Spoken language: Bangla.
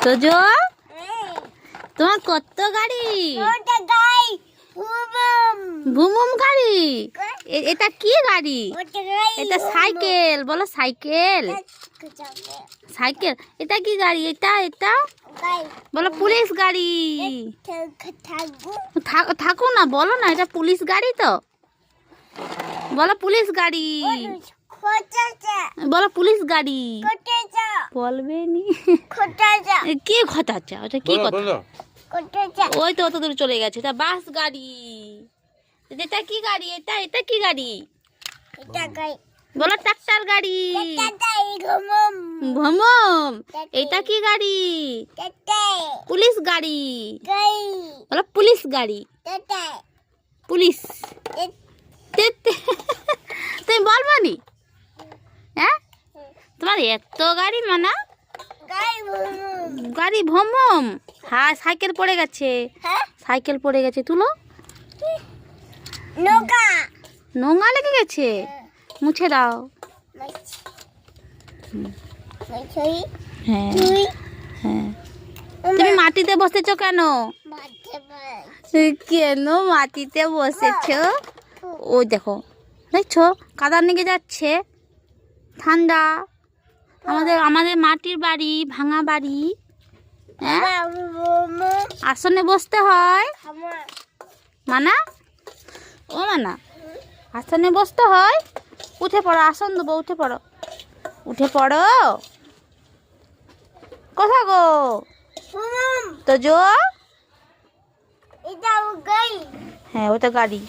তোজো তোমার কত গাড়ি? ভুমুম গাড়ি। এটা কি গাড়ি? এটা সাইকেল। বলো সাইকেল। সাইকেল। এটা কি গাড়ি? এটা এটা বলো পুলিশ গাড়ি। থাকো না, বলো না, এটা পুলিশ গাড়ি তো। বলো পুলিশ গাড়ি। বলো পুলিশ গাড়ি। বলবে নি কি ঘটাচ্ছা? ওটা কি কথা? ওই তো অত দূর চলে গেছে। এটা বাস গাড়ি। এটা কি গাড়ি? এটা এটা কি গাড়ি? বলো ট্রাক্টর গাড়ি। ভ্রমম। এটা কি গাড়ি? পুলিশ গাড়ি। বলো পুলিশ গাড়ি। পুলিশ। তুমি বলবো নি? হ্যাঁ, তোমার এত গাড়ি মানা? গাড়ি ভ্রমম। হ্যাঁ, সাইকেল পড়ে গেছে। সাইকেল পড়ে গেছে, তুলো। নোংরা লেগে গেছে, মুছে দাও। হ্যাঁ হ্যাঁ। তুমি মাটিতে বসেছো কেন? কেন মাটিতে বসেছো? ওই দেখো, দেখছো কাদা নিয়ে যাচ্ছে। ঠান্ডা। আমাদের আমাদের মাটির বাড়ি, ভাঙা বাড়ি। হ্যাঁ, আসনে বসতে হয়। মানা, ও মানা, আসনে বসতে হয়। উঠে পড়ো, আসন দেবো, উঠে পড়ো, উঠে পড়ো। কোথা গো তোজো? হ্যাঁ, ওটা গাড়ি।